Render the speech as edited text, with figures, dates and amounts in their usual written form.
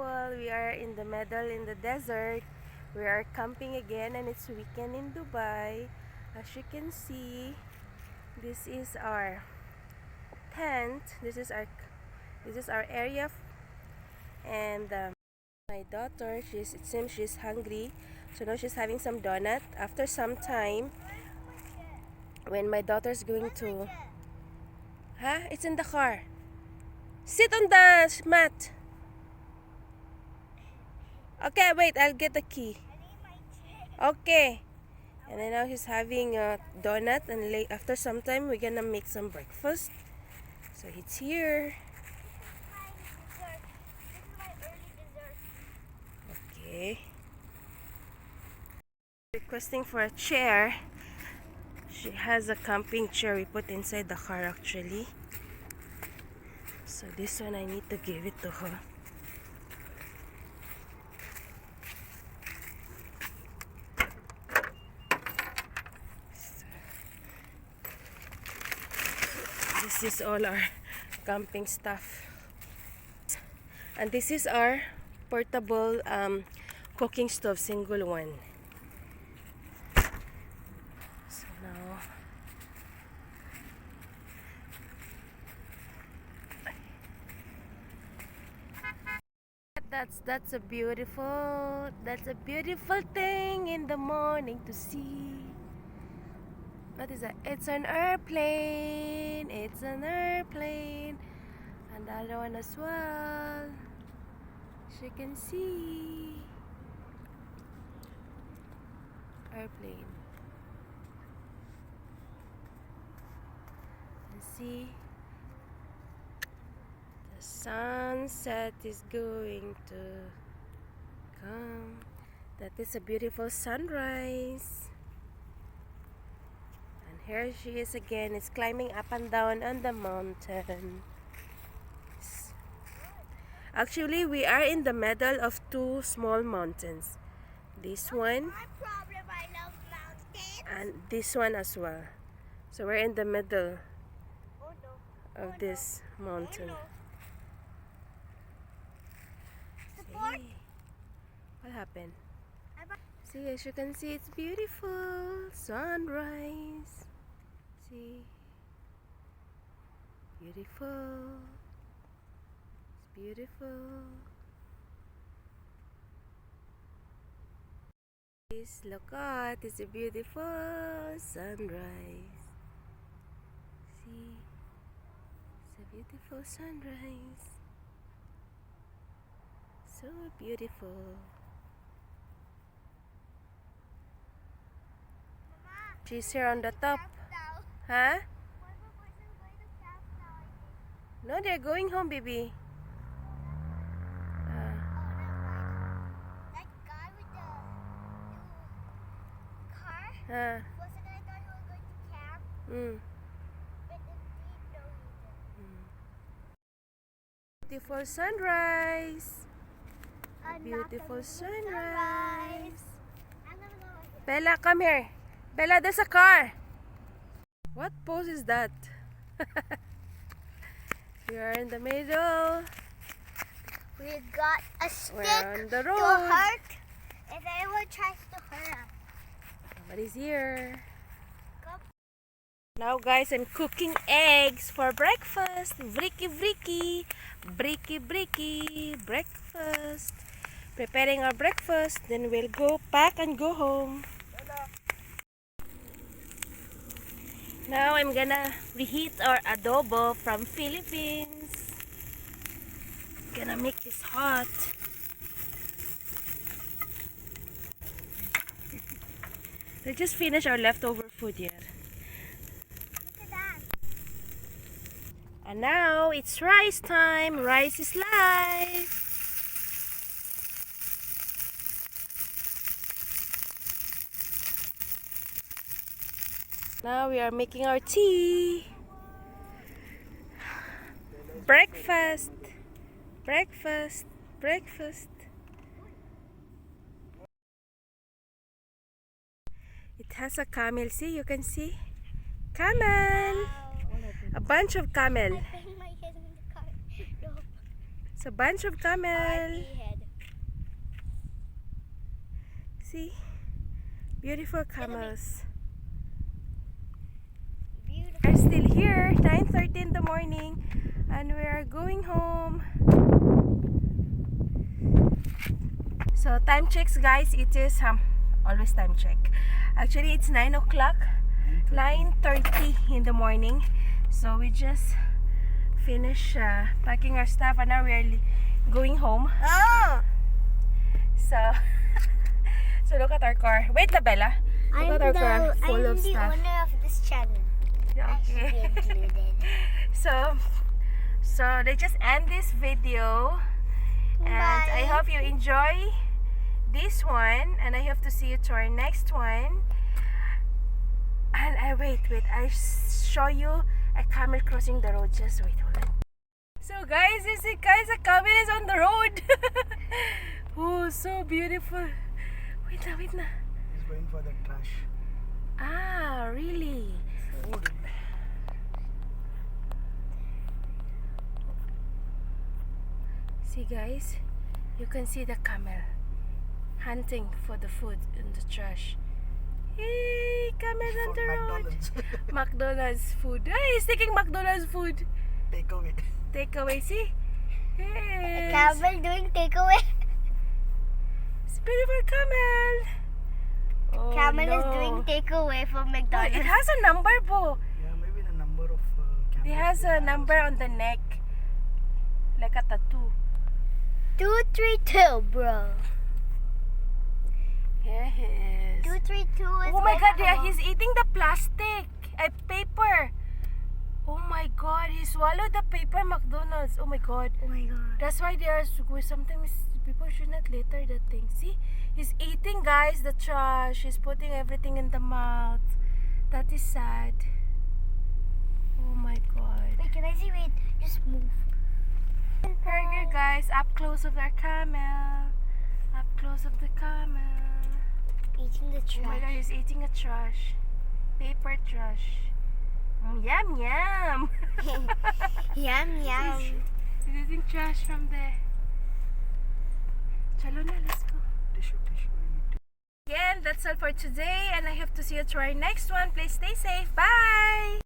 people, we are in the middle in the desert. We are camping again and it's weekend in Dubai. As you can see, this is our tent. This is our area, and my daughter, it seems she's hungry, so now she's having some donut. After some time, when my daughter's going to, it's in the car. Sit on the mat. Okay, wait, I'll get the key. Okay. And then now he's having a donut, and after some time we're gonna make some breakfast. So it's here. Okay. Requesting for a chair. She has a camping chair we put inside the car actually. So this one I need to give it to her. This is all our camping stuff. And this is our portable cooking stove, single one. So now that's a beautiful thing in the morning to see. What is that? It's an airplane. It's an airplane. And the other one as well. As you can see. Airplane. And see. The sunset is going to come. That is a beautiful sunrise. Here she is again. It's climbing up and down on the mountain. Actually, we are in the middle of two small mountains. This one and this one as well. So we're in the middle of this mountain. See? What happened? See, as you can see, it's beautiful sunrise. See, beautiful. It's beautiful. Please look at, it's a beautiful sunrise. See, it's a beautiful sunrise. So beautiful. She's here on the top. Huh? No, they're going home, baby. That guy with the car? Wasn't I thought he was going to camp? But indeed, no, he didn't. Beautiful sunrise. Beautiful sunrise. Bella, come here. Bella, there's a car. What pose is that? We are in the middle. We got a stick We're on the road. to hurt if anyone tries to hurt us. Nobody's here. Now guys, I'm cooking eggs for breakfast. Vriki vriki. Briki briki. Breakfast. Preparing our breakfast. Then we'll go pack and go home. Now I'm gonna reheat our adobo from Philippines. Gonna make this hot. We just finished our leftover food here. Look at that. And now it's rice time. Rice is life. Now we are making our tea. Breakfast. Breakfast. Breakfast. It has a camel. See, you can see. Camel. A bunch of camel. I banged my head in the car. No. It's a bunch of camel. RV head. See? Beautiful camels. Beautiful. We're still here, 9:30 in the morning, and we are going home. So time checks, guys. It is always time check. Actually, it's 9 o'clock, 9:30 in the morning. So we just finished packing our stuff, and now we are going home. Oh! So, so look at our car. Wait, la Bella. Look at our car full of I'm the stuff. owner of this channel. I should be Okay. included. So they just end this video, and I Bye. hope you enjoy this one, and I hope to see you to our next one. And wait, I show you a camel crossing the road. Just wait, hold on. So guys, you see, guys, a camel is on the road. Oh, so beautiful. Wait na. He's going for the trash. Ah, really? Food. See, guys, you can see the camel hunting for the food in the trash. Hey, camel on For the road. McDonald's. McDonald's food. Hey, he's taking McDonald's food. Takeaway. Takeaway, see? Hey, Camel doing takeaway. it's a beautiful camel. Oh, Camel is no. doing takeaway from Oh, McDonald's. it has a number, Bo. Yeah, maybe the number of camels. It has a number on the neck, like a tattoo. 232, bro. Here he is. 232 is Oh my God, yeah, number. he's eating the plastic, paper. Oh my God, he swallowed the paper McDonald's. Oh my God. Oh my god. That's why there are sometimes people should not litter that thing. See, he's eating, guys, the trash. He's putting everything in the mouth. That is sad. Oh my God. Wait, can I see? Wait, just move. Here you guys, up close of our camel. Up close of the camel. Eating the Oh my God, trash. he's eating a trash. Paper trash. Yum yum. Yum, yum. He's eating trash from there. Chalo na, let's go. Tissue. Again, that's all for today, and I hope to see you to our next one. Please stay safe. Bye!